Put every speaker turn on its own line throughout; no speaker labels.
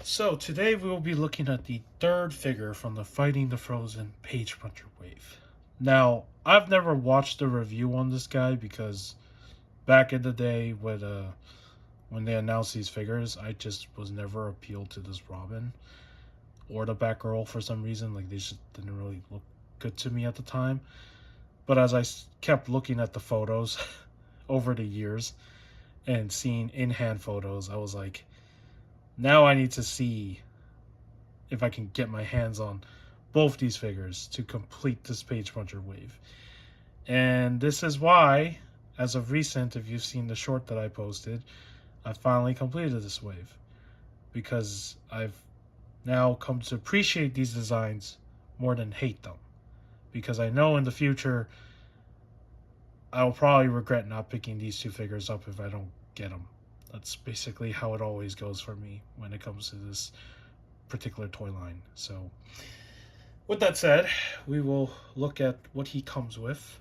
So today we will be looking at the third figure from the Fighting the Frozen Page Puncher wave. Now, I've never watched a review on this guy because back in the day when they announced these figures, I just was never appealed to this Robin or the Batgirl for some reason. Like, they just didn't really look good to me at the time. But as I kept looking at the photos over the years and seeing in-hand photos, I was like, now I need to see if I can get my hands on both these figures to complete this Page Puncher wave. And this is why, as of recent, if you've seen the short that I posted, I finally completed this wave. Because I've now come to appreciate these designs more than hate them. Because I know in the future, I'll probably regret not picking these two figures up if I don't get them. That's basically how it always goes for me when it comes to this particular toy line. So with that said, we will look at what he comes with.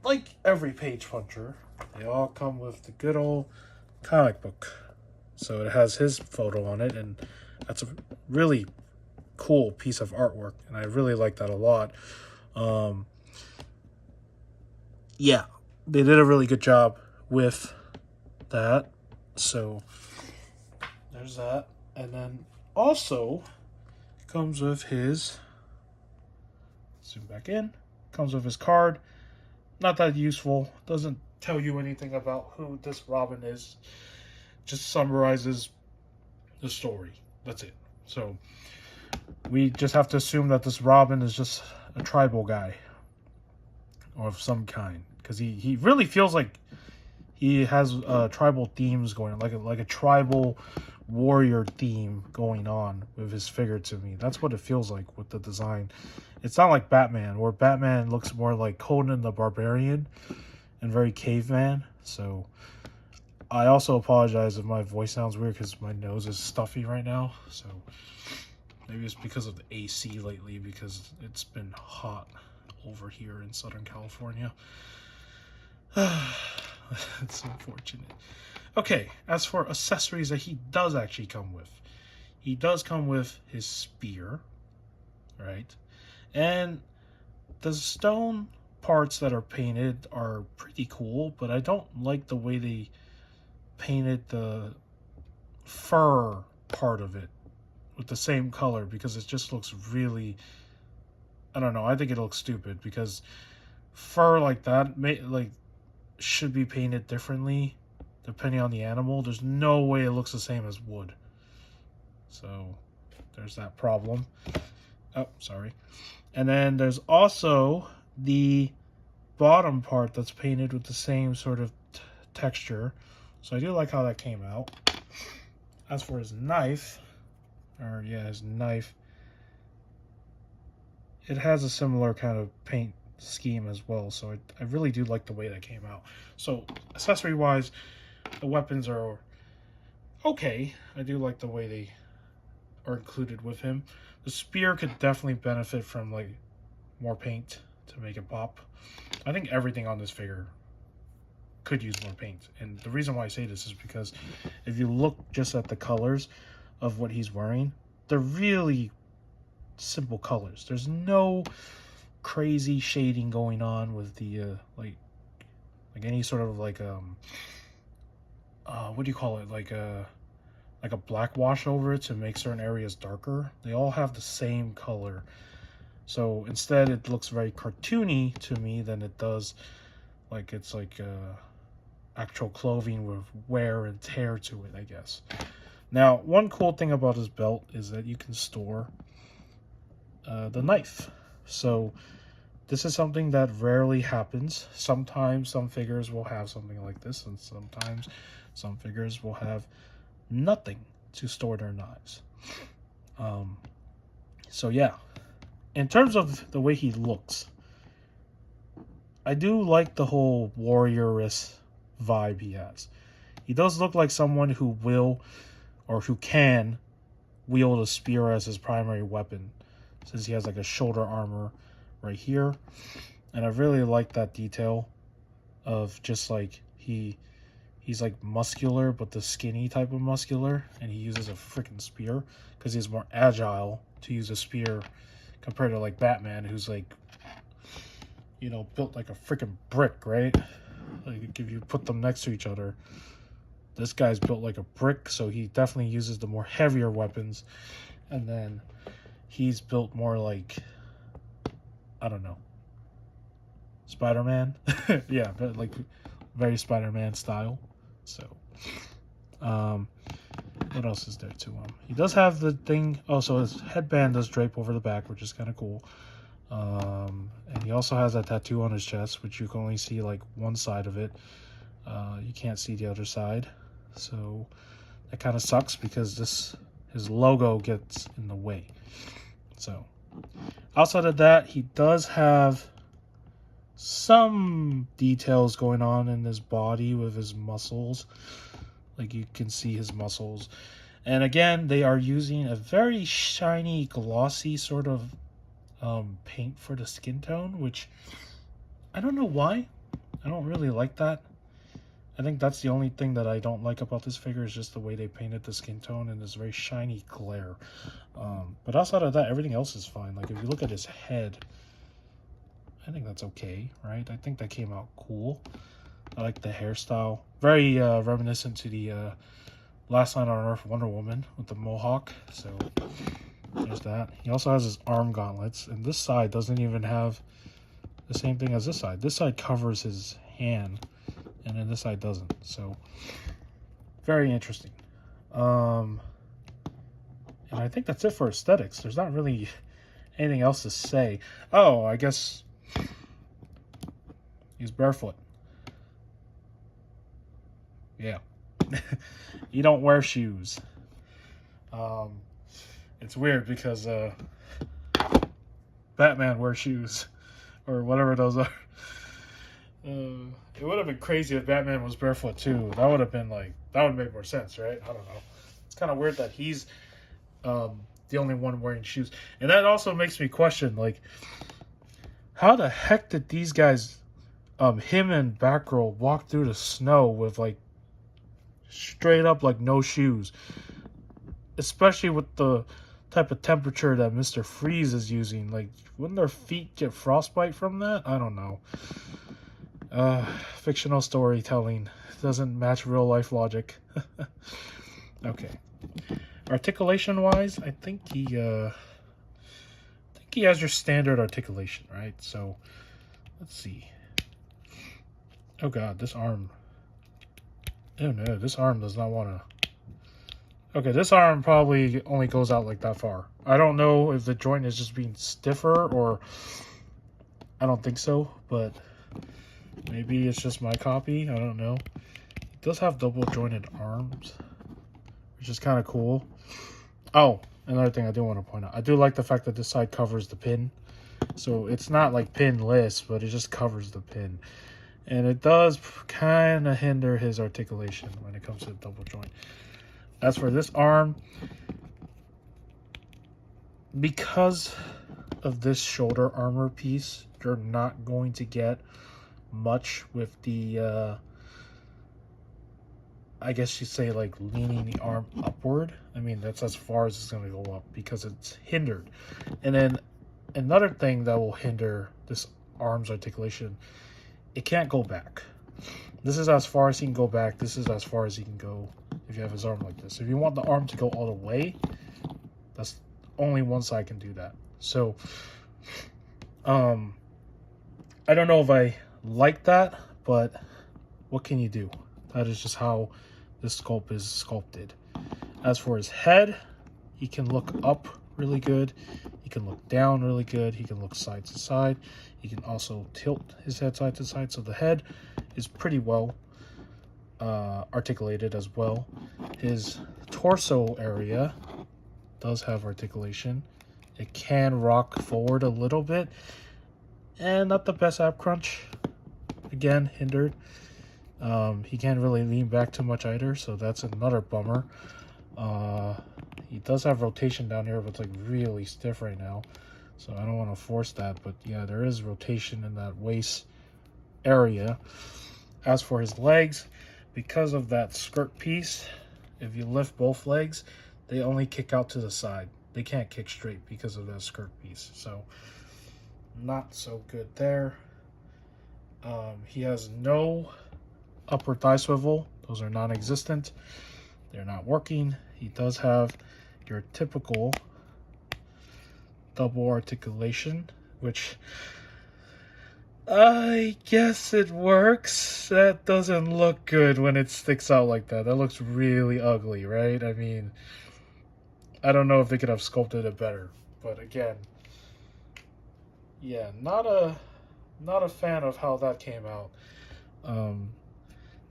Like every Page Puncher, they all come with the good old comic book. So it has his photo on it, and that's a really cool piece of artwork, and I really like that a lot. Yeah, they did a really good job with that. So there's that. And then also comes with his, zoom back in, comes with his card. Not that useful. Doesn't tell you anything about who this Robin is. Just summarizes the story. That's it. So we just have to assume that this Robin is just a tribal guy or of some kind, because he really feels like he has tribal themes going on, like a tribal warrior theme going on with his figure to me. That's what it feels like with the design. It's not like Batman, where Batman looks more like Conan the Barbarian and very caveman. So I also apologize if my voice sounds weird because my nose is stuffy right now. So maybe it's because of the AC lately, because it's been hot over here in Southern California. It's unfortunate. Okay, as for accessories that he does actually come with, he does come with his spear, right? And the stone parts that are painted are pretty cool, but I don't like the way they painted the fur part of it with the same color, because it just looks really, I don't know, I think it looks stupid, because fur like that should be painted differently depending on the animal. There's no way it looks the same as wood. So there's that problem. Oh, sorry. And then there's also the bottom part that's painted with the same sort of texture. So I do like how that came out. As for his knife, his knife, it has a similar kind of paint scheme as well. So I really do like the way that came out. So accessory wise, the weapons are okay. I do like the way they are included with him. The spear could definitely benefit from like more paint to make it pop. I think everything on this figure could use more paint. And the reason why I say this is because if you look just at the colors of what he's wearing, they're really simple colors. There's no crazy shading going on with the like any sort of like what do you call it, like a black wash over it to make certain areas darker. They all have the same color. So instead it looks very cartoony to me than it does like it's like actual clothing with wear and tear to it, I guess. Now, one cool thing about his belt is that you can store the knife. So this is something that rarely happens. Sometimes some figures will have something like this, and sometimes some figures will have nothing to store their knives. So yeah, in terms of the way he looks, I do like the whole warriorous vibe he has. He does look like someone who will, or who can, wield a spear as his primary weapon, since he has like a shoulder armor right here. And I really like that detail of just like he He's like muscular, but the skinny type of muscular, and he uses a freaking spear because he's more agile to use a spear compared to like Batman, who's like, you know, built like a freaking brick, right? Like if you put them next to each other, this guy's built like a brick, so he definitely uses the more heavier weapons. And then he's built more like, I don't know, Spider-Man. Yeah, but like very Spider-Man style. So, what else is there to him? He does have the thing. Oh, so his headband does drape over the back, which is kind of cool. And he also has that tattoo on his chest, which you can only see like one side of it. You can't see the other side. So that kind of sucks because his logo gets in the way. So outside of that, he does have some details going on in his body with his muscles. Like you can see his muscles. And again, they are using a very shiny, glossy sort of paint for the skin tone, which I don't know why. I don't really like that. I think that's the only thing that I don't like about this figure is just the way they painted the skin tone and this very shiny glare. But outside of that, everything else is fine. Like if you look at his head, I think that's okay, right? I think that came out cool. I like the hairstyle. Very reminiscent to the Last Night on Earth Wonder Woman with the mohawk. So there's that. He also has his arm gauntlets, and this side doesn't even have the same thing as this side. This side covers his hand, and then this side doesn't. So very interesting. And I think that's it for aesthetics. There's not really anything else to say. Oh, I guess he's barefoot. Yeah. You don't wear shoes. It's weird because Batman wears shoes, or whatever those are. It would have been crazy if Batman was barefoot too. That would have made more sense, right? I don't know. It's kind of weird that he's the only one wearing shoes, and that also makes me question, like, how the heck did these guys, him and Batgirl, walk through the snow with like straight up like no shoes, especially with the type of temperature that Mr. Freeze is using? Like, wouldn't their feet get frostbite from that? I don't know. Fictional storytelling doesn't match real life logic. Okay. Articulation wise, I think he has your standard articulation, right? So let's see. Oh god, this arm. Oh no, this arm does not want to. Okay, this arm probably only goes out like that far. I don't know if the joint is just being stiffer, or I don't think so, but maybe it's just my copy. I don't know. It does have double jointed arms, which is kind of cool. Oh, another thing I do want to point out. I do like the fact that this side covers the pin. So it's not like pinless, but it just covers the pin. And it does kind of hinder his articulation when it comes to the double joint. As for this arm, because of this shoulder armor piece, you're not going to get much with the, I guess you'd say, like, leaning the arm upward. I mean, that's as far as it's going to go up because it's hindered. And then another thing that will hinder this arm's articulation, it can't go back. This is as far as he can go back. This is as far as he can go if you have his arm like this. If you want the arm to go all the way, that's only one side can do that. So, I don't know if I like that, but what can you do? That is just how this sculpt is sculpted. As for his head, he can look up really good. He can look down really good. He can look side to side. He can also tilt his head side to side. So the head is pretty well articulated as well. His torso area does have articulation. It can rock forward a little bit. And not the best ab crunch. Again, hindered. He can't really lean back too much either, so that's another bummer. He does have rotation down here, but it's like really stiff right now, so I don't want to force that. But yeah, there is rotation in that waist area. As for his legs, because of that skirt piece, if you lift both legs, they only kick out to the side. They can't kick straight because of that skirt piece. So, not so good there. He has no upper thigh swivel. Those are non-existent. They're not working. He does have your typical double articulation, which I guess it works. That doesn't look good when it sticks out like that. That looks really ugly, right? I mean, I don't know if they could have sculpted it better, but again, yeah, not a fan of how that came out.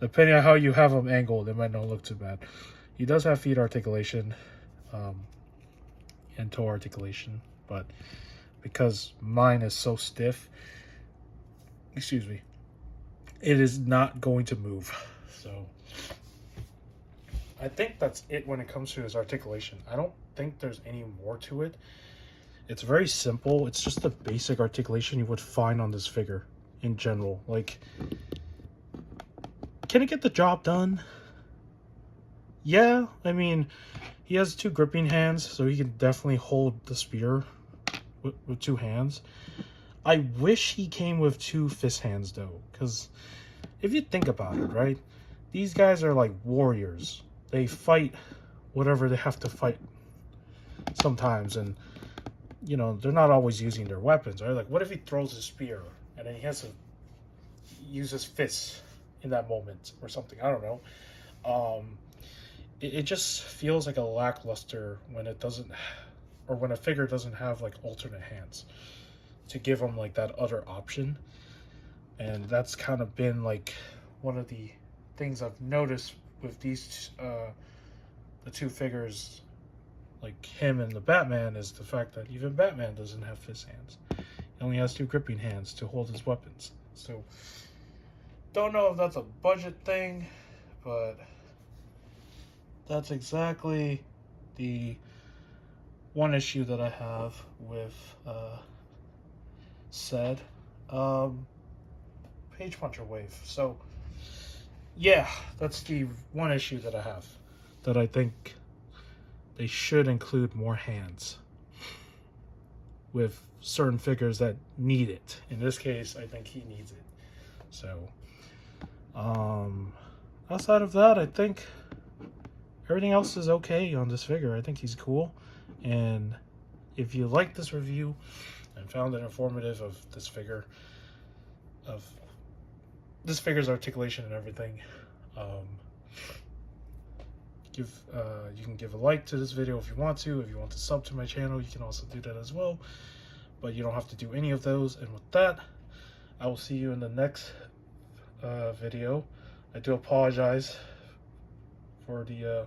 Depending on how you have them angled, it might not look too bad. He does have feet articulation, and toe articulation, but because mine is so stiff, excuse me, it is not going to move. So I think that's it when it comes to his articulation. I don't think there's any more to it. It's very simple. It's just the basic articulation you would find on this figure in general. Like, can it get the job done? Yeah, I mean, he has 2 gripping hands, so he can definitely hold the spear with 2 hands. I wish he came with 2 fist hands, though, because if you think about it, right? These guys are like warriors. They fight whatever they have to fight sometimes, and, you know, they're not always using their weapons, right? Like, what if he throws a spear, and then he has to use his fists in that moment or something? I don't know. It just feels like a lackluster when it doesn't, or when a figure doesn't have like alternate hands to give them like that other option. And that's kind of been like one of the things I've noticed with these the 2 figures, like him and the Batman, is the fact that even Batman doesn't have fist hands. He only has 2 gripping hands to hold his weapons. So don't know if that's a budget thing, but that's exactly the one issue that I have with said Page Puncher Wave. So yeah, that's the one issue that I have, that I think they should include more hands with certain figures that need it. In this case, I think he needs it. So outside of that, I think everything else is okay on this figure. I think he's cool. And if you like this review and found it informative of this figure, of this figure's articulation and everything, you can give a like to this video if you want to. If you want to sub to my channel, you can also do that as well. But you don't have to do any of those. And with that, I will see you in the next video. I do apologize for the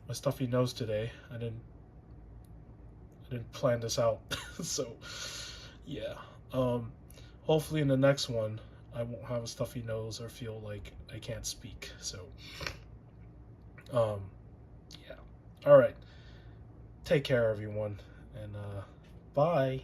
my stuffy nose today. I didn't plan this out. So yeah, hopefully in the next one I won't have a stuffy nose or feel like I can't speak. So yeah, all right, take care everyone, and bye.